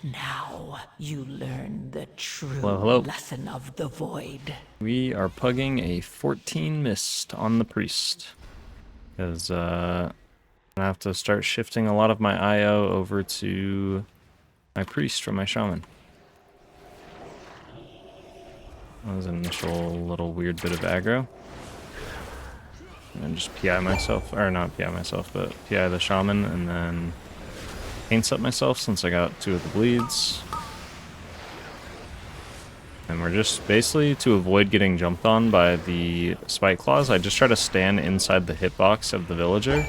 Now you learn the true Hello. lesson of the void. We are pugging a 14 mist on the priest. Because I have to start shifting a lot of my IO over to my priest from my shaman. That was an initial little weird bit of aggro. And then just PI myself, or not PI myself, but PI the shaman, and then paints up myself since I got 2 of the bleeds. And we're just basically, to avoid getting jumped on by the spike claws, I just try to stand inside the hitbox of the villager.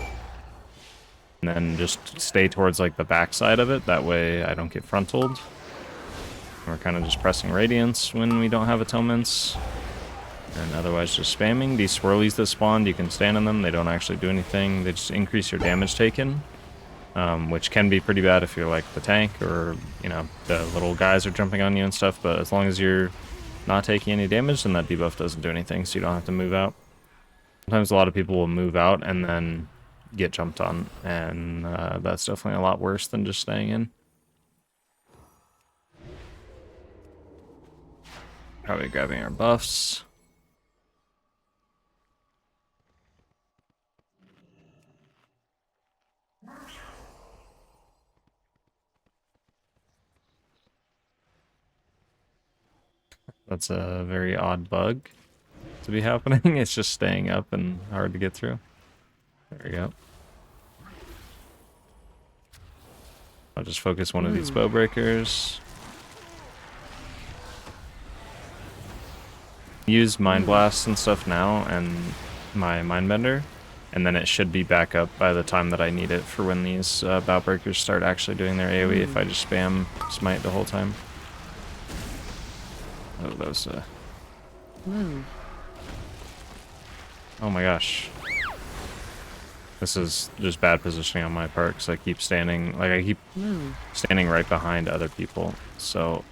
And then just stay towards like the backside of it, that way I don't get frontaled. We're kind of just pressing radiance when we don't have atonements. And otherwise just spamming. These swirlies that spawned, you can stand in them, they don't actually do anything, they just increase your damage taken. Which can be pretty bad if you're like the tank or, you know, the little guys are jumping on you and stuff, but as long as you're not taking any damage, then that debuff doesn't do anything, so you don't have to move out. Sometimes a lot of people will move out and then get jumped on, and that's definitely a lot worse than just staying in. Probably grabbing our buffs. That's a very odd bug to be happening. It's just staying up and hard to get through. There we go. I'll just focus one of these bow breakers. Use Mind Blast and stuff now and my Mindbender, and then it should be back up by the time that I need it for when these bow breakers start actually doing their AoE if I just spam Smite the whole time. Oh, that was oh my gosh. This is just bad positioning on my part because I keep standing, like I keep standing right behind other people, so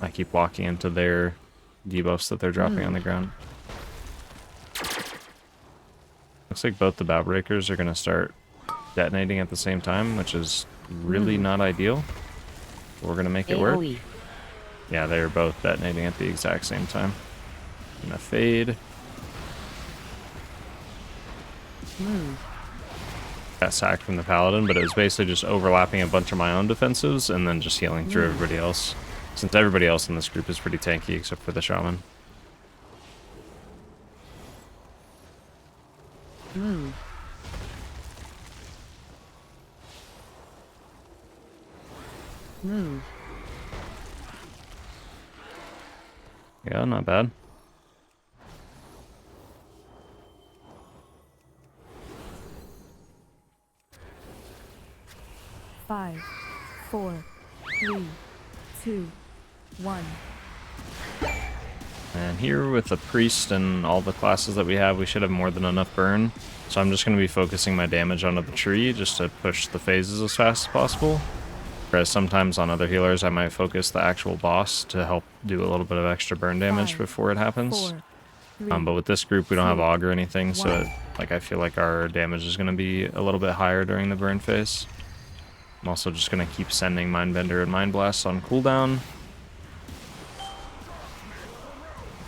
I keep walking into their debuffs that they're dropping on the ground. Looks like both the bow breakers are going to start detonating at the same time, which is really not ideal. But we're going to make it work. Yeah, they're both detonating at the exact same time. I'm going to fade. Got sacked from the Paladin, but it was basically just overlapping a bunch of my own defensives and then just healing through everybody else. Since everybody else in this group is pretty tanky except for the Shaman. Yeah, not bad. Five, 4, 3, 2, 1. And here with the priest and all the classes that we have, we should have more than enough burn. So I'm just going to be focusing my damage onto the tree just to push the phases as fast as possible. Whereas sometimes on other healers, I might focus the actual boss to help do a little bit of extra burn damage before it happens. 4, 3, But with this group, we don't have 2, Augur or anything, so 1. like I feel like our damage is going to be a little bit higher during the burn phase. I'm also just going to keep sending Mindbender and Mind Blast on cooldown.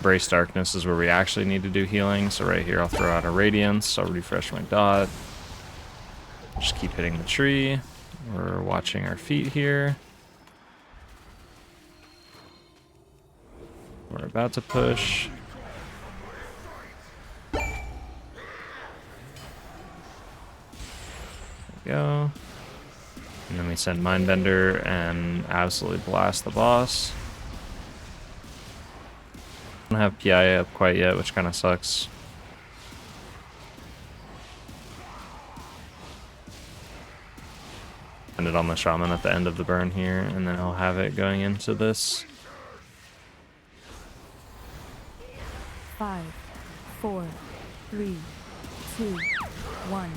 Brace Darkness is where we actually need to do healing, so right here I'll throw out a Radiance, I'll refresh my dot. Just keep hitting the tree. We're watching our feet here. We're about to push. There we go. And then we send Mindbender and absolutely blast the boss. Don't have PI up quite yet, which kind of sucks. End it on the Shaman at the end of the burn here, and then I'll have it going into this. 5, 4, 3, 2, 1.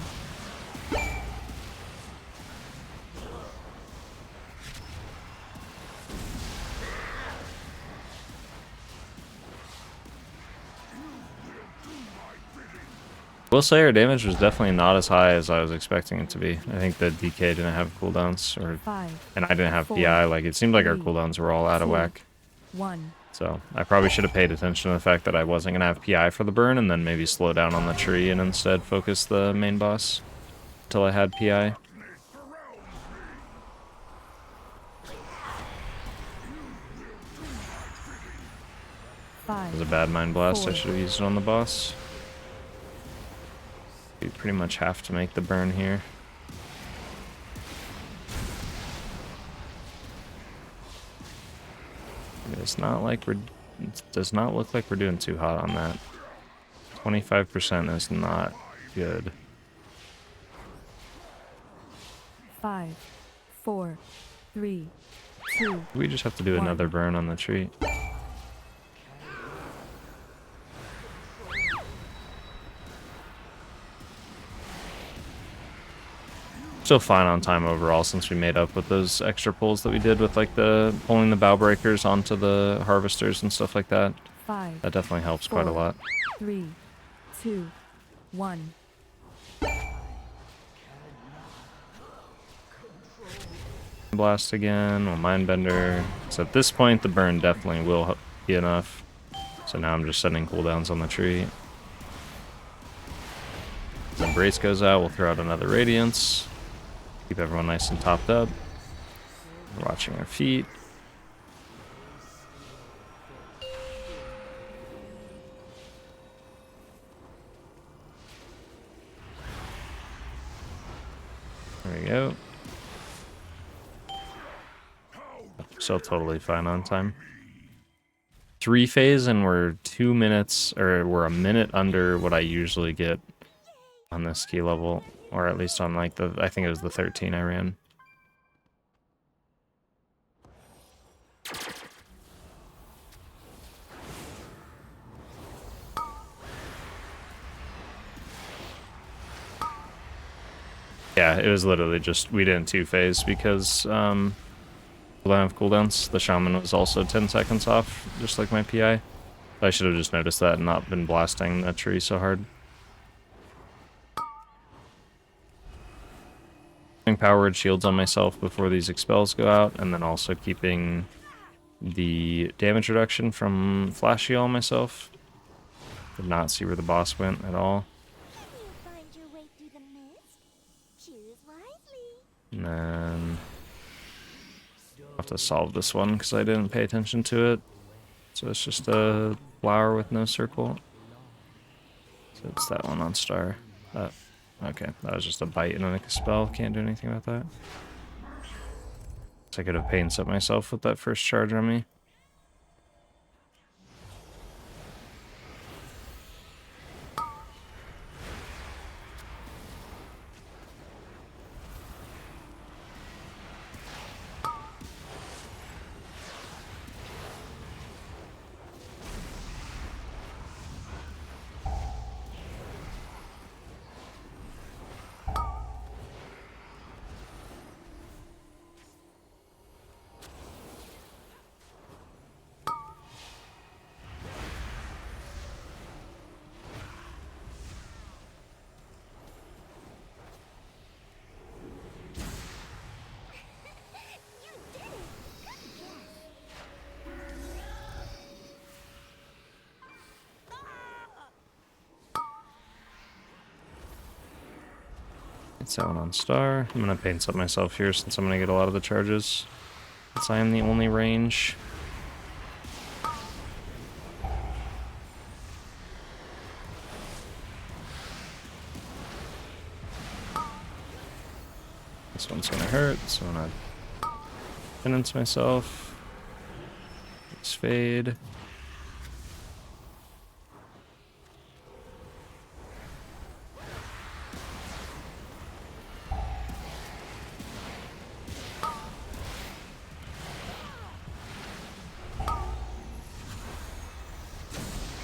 Will say our damage was definitely not as high as I was expecting it to be. I think the DK didn't have cooldowns, and I didn't have PI. Like, it seemed like our cooldowns were all out of whack. 1. So I probably should have paid attention to the fact that I wasn't going to have PI for the burn, and then maybe slow down on the tree and instead focus the main boss until I had PI. It was a bad mind blast. I should have used it on the boss. We pretty much have to make the burn here. It's not like it does not look like we're doing too hot on that. 25% is not good. 5, 4, 3, 2. We just have to do another burn on the tree. Still fine on time overall since we made up with those extra pulls that we did with like the pulling the bow breakers onto the harvesters and stuff like that. 5. That definitely helps quite a lot. 3, 2, 1. Blast again, we'll Mindbender. So at this point the burn definitely will be enough. So now I'm just setting cooldowns on the tree. As Embrace goes out, we'll throw out another Radiance. Keep everyone nice and topped up. We're watching our feet. There we go. Still totally fine on time. 3 phase and we're 2 minutes, or we're a minute under what I usually get on this ski level. Or at least on like I think it was the 13 I ran. Yeah, it was literally just, we didn't 2-phase because we don't have cooldowns. The Shaman was also 10 seconds off, just like my PI. I should have just noticed that and not been blasting that tree so hard. Powered shields on myself before these expels go out, and then also keeping the damage reduction from Flashy on myself. Did not see where the boss went at all. And then I'll have to solve this one because I didn't pay attention to it. So it's just a flower with no circle. So it's that one on star. Okay, that was just a bite and a spell. Can't do anything about that. So I could have pain set myself with that first charge on me. It's that one on star. I'm gonna paint up myself here since I'm gonna get a lot of the charges. Since I am the only range. This one's gonna hurt, so I'm gonna penance myself. Let's fade.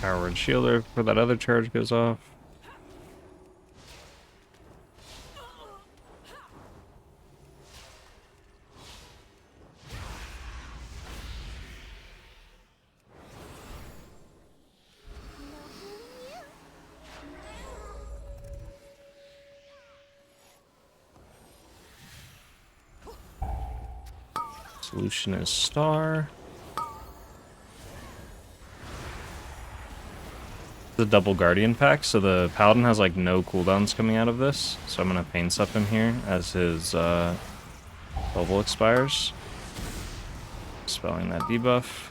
Powered shielder before that other charge goes off. Solution is star. The double guardian pack, so the paladin has like no cooldowns coming out of this, so I'm gonna pain sup him here as his level expires. Spelling that debuff.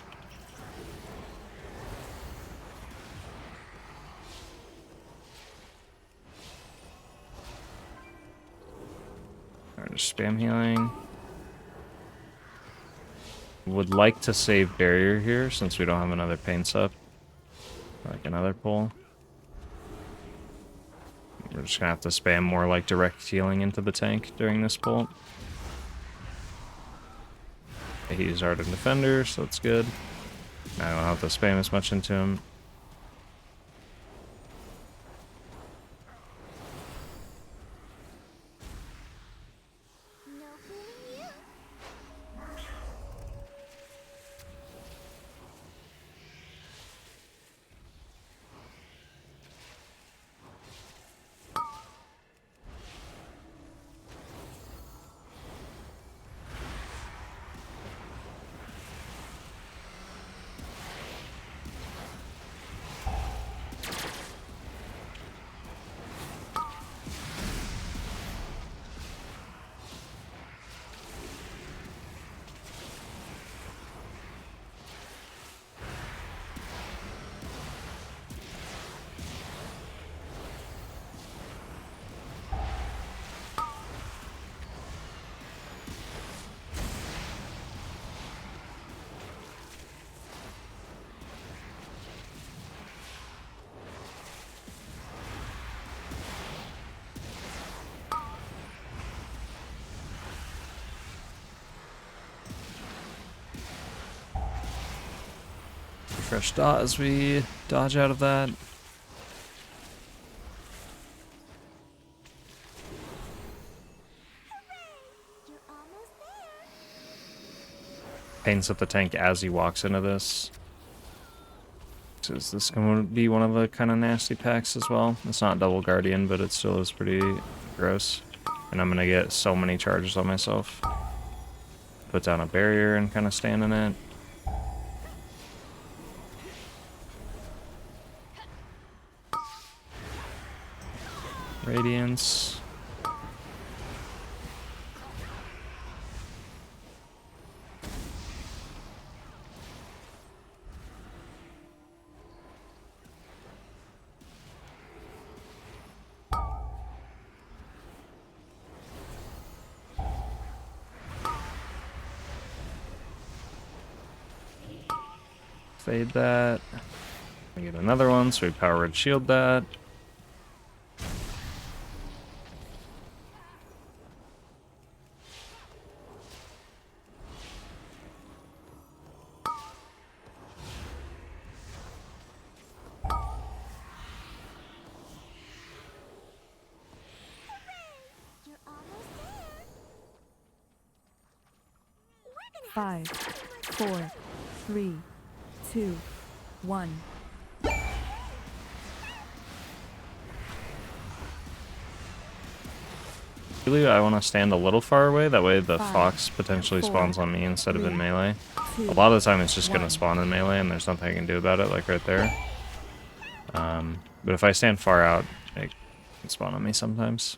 Alright, just spam healing. Would like to save barrier here since we don't have another pain sup. Like another pull. We're just gonna have to spam more like direct healing into the tank during this pull. He's Ardent Defender, so that's good. Now I don't have to spam as much into him. Fresh dot as we dodge out of that. Paints up the tank as he walks into this. So is this going to be one of the kind of nasty packs as well? It's not double guardian, but it still is pretty gross. And I'm going to get so many charges on myself. Put down a barrier and kind of stand in it. Radiance. Fade that. We get another one, so we power red shield that. Five, 4, 3, 2, 1. Really, I want to stand a little far away, that way the 5, fox potentially 4, spawns on me instead of in 3, melee. 2, A lot of the time it's just going 1. to spawn in melee and there's nothing I can do about it, like right there. But if I stand far out, it can spawn on me sometimes.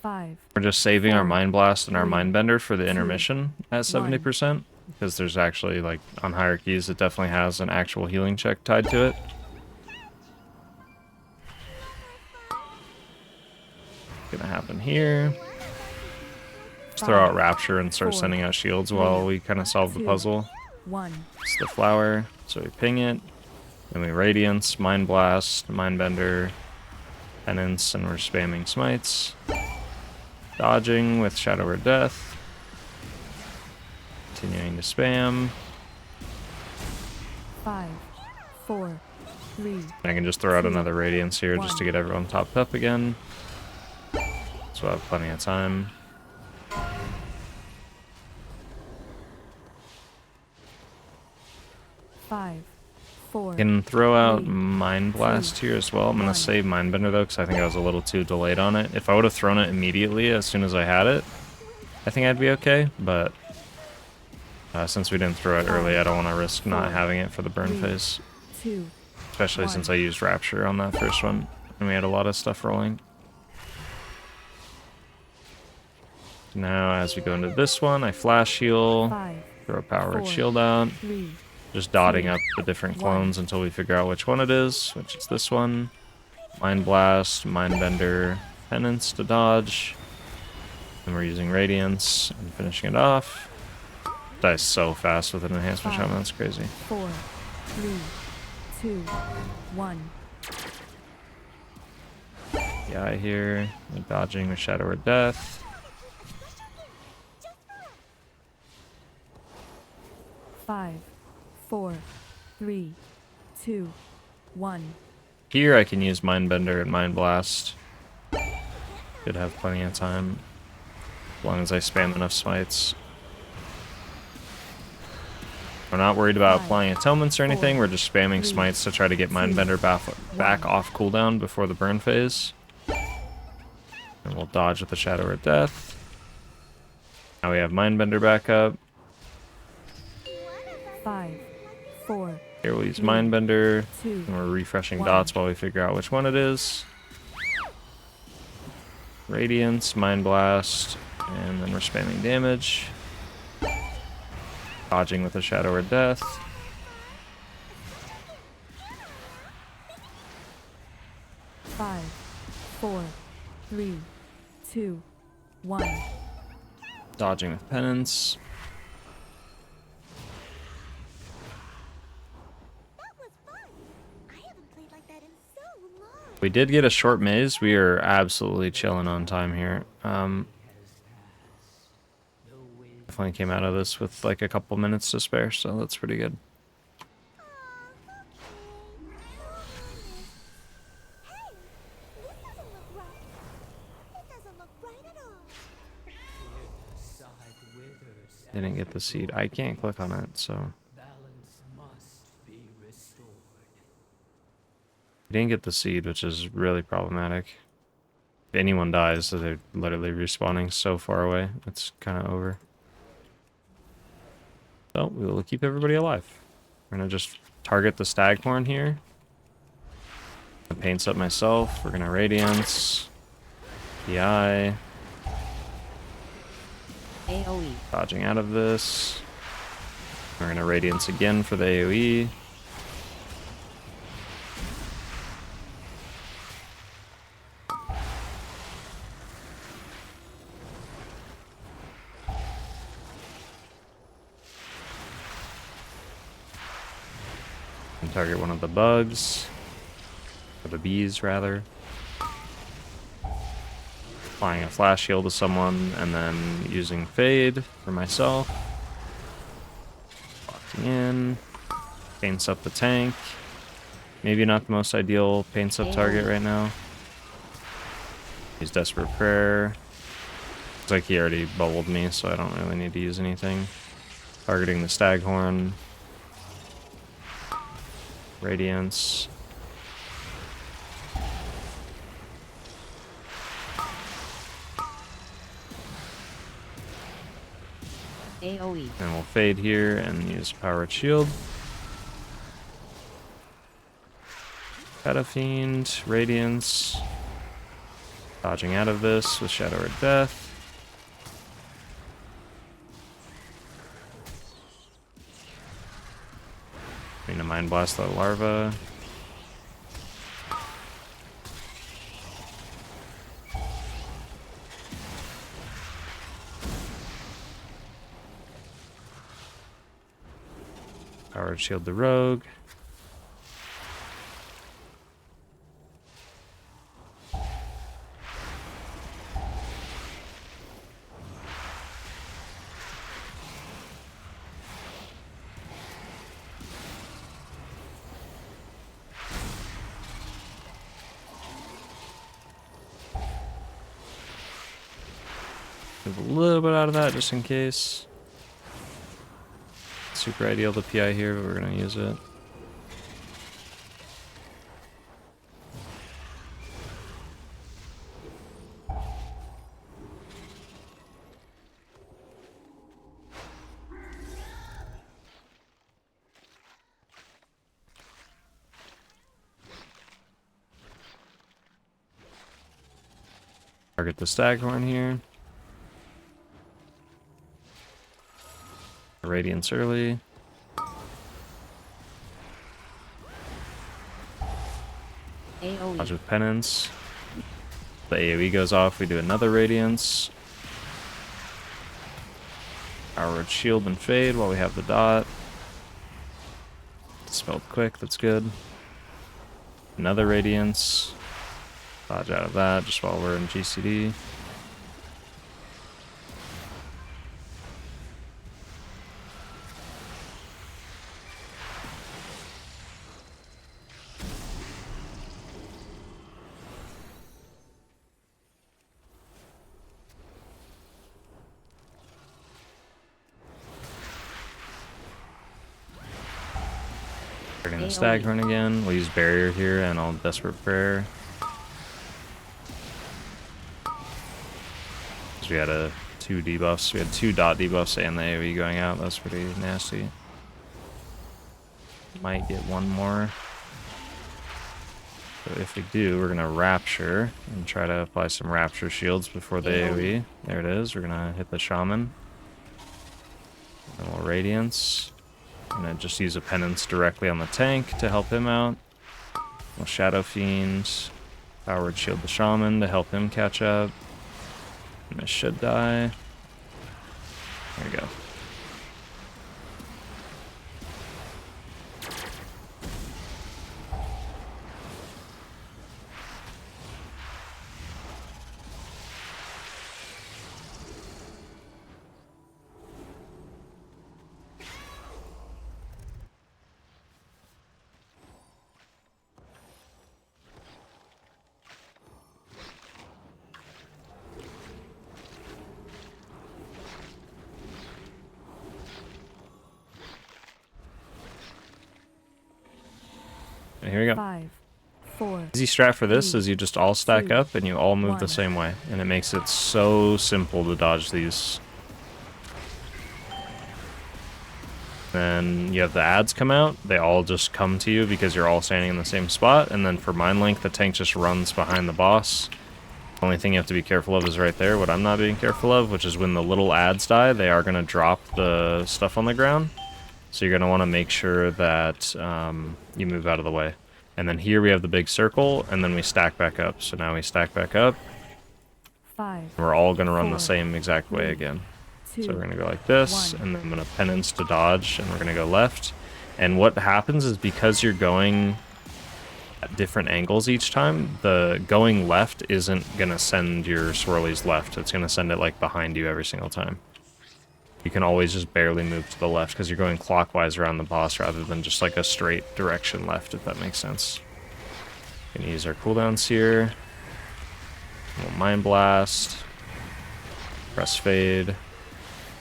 5. We're just saving our 4, Mind Blast and our 3, Mind Bender for the 2, intermission at 70%, because there's actually, like, on hierarchies, it definitely has an actual healing check tied to it. Gonna happen here. Just throw out Rapture and start 4, sending out shields while we kind of solve the 2, puzzle. 1. It's the flower, so we ping it. Then we Radiance, Mind Blast, Mind Bender, Penance, and we're spamming Smites. Dodging with Shadow or Death. Continuing to spam. 5, 4, 3. I can just throw out 2, another Radiance here just to 1. get everyone topped up again. So I have plenty of time. 5, 4. I can throw out 3, Mind Blast 2, here as well. I'm going 1. to save Mind Bender though, because I think I was a little too delayed on it. If I would have thrown it immediately as soon as I had it, I think I'd be okay, but since we didn't throw it early, I don't want to risk not having it for the burn phase. 2, Especially 1. since I used Rapture on that first one, and we had a lot of stuff rolling. Now, as we go into this one, I flash heal, 5, throw a powered 4, shield out, 3, just dotting 2, up the different 1. clones until we figure out which one it is, which is this one. Mind Blast, Mind Bender, Penance to dodge. And we're using Radiance and finishing it off. Dies so fast with an enhancement Shaman, that's crazy. 4, 3, 2, 1. Yeah, here, we're dodging with Shadow or Death. 5, 4, 3, 2, 1. Here I can use Mind Bender and Mind Blast. Should have plenty of time, as long as I spam enough smites. We're not worried about applying atonements or anything, we're just spamming smites to try to get Mind Bender back off cooldown before the burn phase. And we'll dodge with the Shadow or Death. Now we have Mind Bender back up. 5, 4. Here we'll use Mind Bender, 2, and we're refreshing 1. dots while we figure out which one it is. Radiance, Mind Blast, and then we're spamming damage. Dodging with a Shadow or Death. Five, 4, 3, 2, 1. Dodging with Penance. We did get a short maze. We are absolutely chilling on time here. Definitely came out of this with like a couple minutes to spare, so that's pretty good. Didn't get the seed. I can't click on it, so. Didn't get the seed, which is really problematic. If anyone dies, so they're literally respawning so far away. It's kind of over. So we will keep everybody alive. We're gonna just target the Staghorn here. Paints up myself. We're gonna Radiance. PI. AoE. Dodging out of this. We're gonna Radiance again for the AoE. And target one of the bugs. Or the bees, rather. Applying a flash heal to someone, and then using Fade for myself. Locking in. Paints up the tank. Maybe not the most ideal paints up target right now. Use Desperate Prayer. Looks like he already bubbled me, so I don't really need to use anything. Targeting the Staghorn. Radiance. AoE. And we'll Fade here and use Powered Shield. Fiend, Radiance. Dodging out of this with Shadow or Death. Going to Mind Blast the larva. Powered Shield the rogue. Move a little bit out of that just in case. Super ideal to PI here, but we're going to use it. Target the Staghorn here. Radiance early. AoE. Dodge with Penance. The AoE goes off, we do another Radiance. Our shield and fade while we have the dot. Spelled quick, that's good. Another Radiance. Dodge out of that just while we're in GCD. Starting the Staghorn again. We'll use Barrier here and I'll Desperate Prayer. Because we had two debuffs. We had 2 dot debuffs and the AoE going out. That's pretty nasty. Might get one more. So if we do, we're going to Rapture and try to apply some Rapture shields before the AoE. There it is. We're going to hit the Shaman. And we'll Radiance. And then just use a Penance directly on the tank to help him out. We'll Shadow Fiend. Powered Shield the Shaman to help him catch up. And this should die. There we go. And here we go. 5, 4. Easy strat for this is you just all stack 2, up and you all move the 1. same way. And it makes it so simple to dodge these. Then you have the ads come out. They all just come to you because you're all standing in the same spot. And then for Mind Link, the tank just runs behind the boss. The only thing you have to be careful of is right there, what I'm not being careful of, which is when the little ads die, they are going to drop the stuff on the ground. So you're going to want to make sure that you move out of the way. And then here we have the big circle, and then we stack back up. So now we stack back up. 5. We're all going to run the 4, same exact way 3, again. 2, So we're going to go like this, 1. and then I'm going to Penance to dodge, and we're going to go left. And what happens is because you're going at different angles each time, the going left isn't going to send your swirlies left. It's going to send it like behind you every single time. You can always just barely move to the left because you're going clockwise around the boss rather than just like a straight direction left, if that makes sense. Gonna use our cooldowns here. We'll Mind Blast. Press Fade.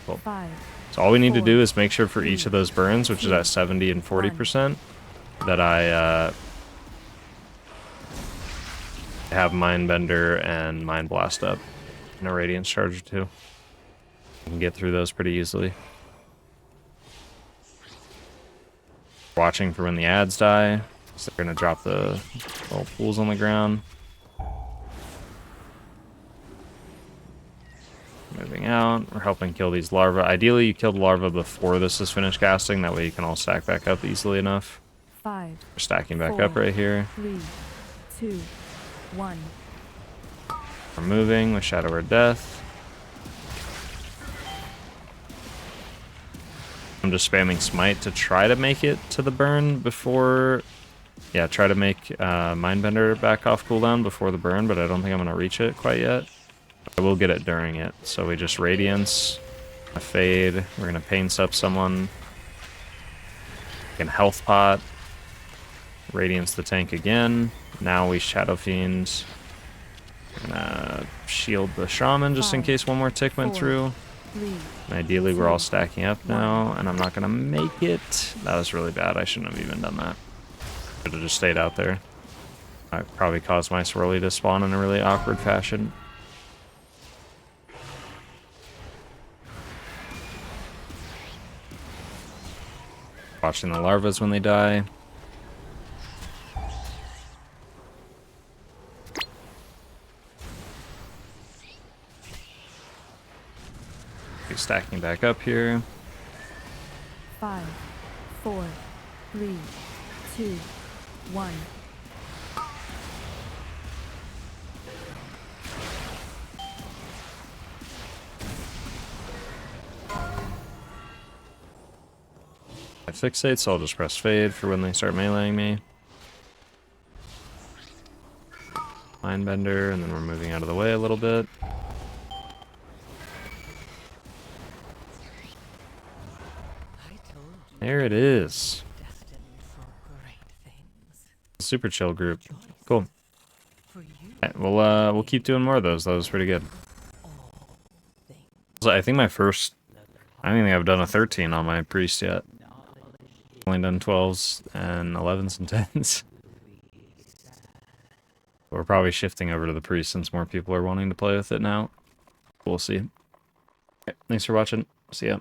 Cool. 5. So all we need to 4, do is make sure for each of those burns, which is at 70 and 40%, that I have Mindbender and Mind Blast up. And a Radiance Charger too. You can get through those pretty easily. Watching for when the ads die. So they're going to drop the little pools on the ground. Moving out. We're helping kill these larvae. Ideally, you kill the larva before this is finished casting. That way you can all stack back up easily enough. 5. We're stacking back 4, up right here. 3, 2, 1. We're moving with Shadow or Death. I'm just spamming Smite to try to make it to the burn before... Yeah, try to make Mindbender back off cooldown before the burn, but I don't think I'm going to reach it quite yet. I will get it during it. So we just Radiance, a Fade. We're going to Pain Sup someone. We can Health Pot. Radiance the tank again. Now we Shadow Fiend. Shield the Shaman just in 5, case one more tick went 4, through. 3. And ideally, we're all 2, stacking up now, and I'm not going to make it. That was really bad. I shouldn't have even done that. Should have just stayed out there. I probably caused my swirly to spawn in a really awkward fashion. Watching the larvas when they die. stacking back up here. 5, 4, 3, 2, 1. I fixate, so I'll just press fade for when they start meleeing me. Mindbender, and then we're moving out of the way a little bit. There it is. Super chill group. Cool. Alright, we'll keep doing more of those. That was pretty good. So I think I don't think I've done a 13 on my priest yet. Only done 12s and 11s and 10s. We're probably shifting over to the priest since more people are wanting to play with it now. We'll see. Okay, thanks for watching. See ya.